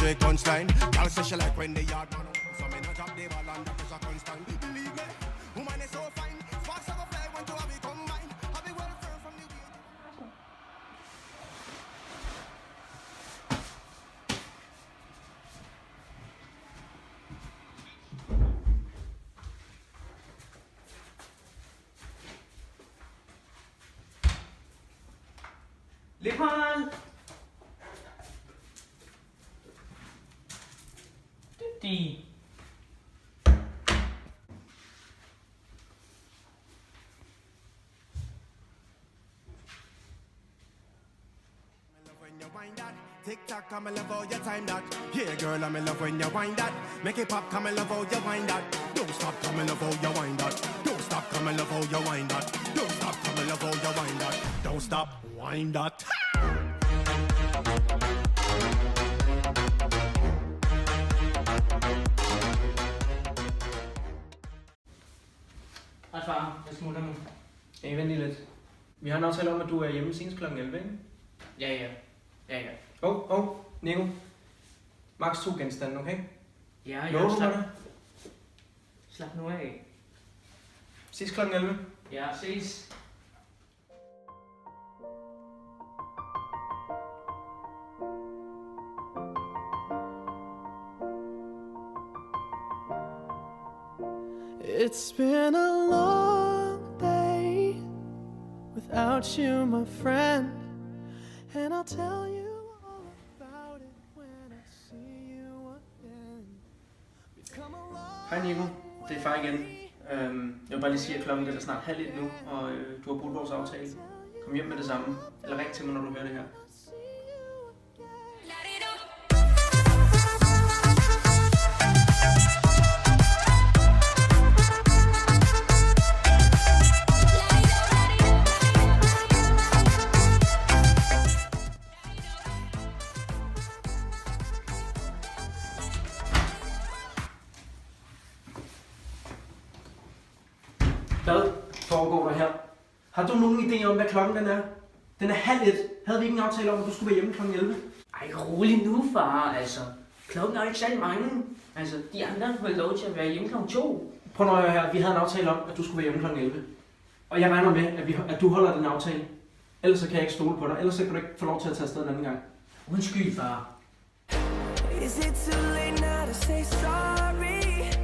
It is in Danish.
straight punchline. Girl say she like when the yard man up, so me not drop the ball and that is a constant. Believe me, woman is so fine. Fast as a fly when two of we combine. Have it well firm from the way. Leopold! Dygtig. When you wind that, tick tock, come and love how you time that. Yeah, girl, I'm in love when you wind that. Make it pop, come and love how you wind that. Don't stop, come and love how you wind that. Don't stop, come and love how you wind that. Don't stop, come and love how you wind that. Don't stop, wind that. Hej far, jeg smutter nu. Hey, vent lige lidt. Vi har en aftale om, at du er hjemme senest kl. 11, ikke? Ja. Nico. Max 2 genstande, okay? Ja, Lover du mig det? Slap nu af. Ses kl. 11. Ja, ses. It's been a long day without you, my friend, and I'll tell you all about it when I see you again. We've come a long Hej Nico, det er far igen. Jeg vil bare lige sige, at klokken er snart 12:30 nu, og du har brudt vores aftale. Kom hjem med det samme, eller ring til mig, når du hører det her. Hvad foregår der her? Har du nogen idé om, hvad klokken den er? Den er 12:30. Havde vi ikke en aftale om, at du skulle være hjemme kl. 11? Ej, rolig nu, far. Altså, klokken er ikke særlig mange. Altså, de andre har fået lov til at være hjemme kl. 2. Prøv nu at høre her. Vi havde en aftale om, at du skulle være hjemme kl. 11. Og jeg regner med, at du holder den aftale. Ellers så kan jeg ikke stole på dig. Ellers så kan du ikke få lov til at tage afsted en anden gang. Undskyld, far. Is it too late now to say sorry?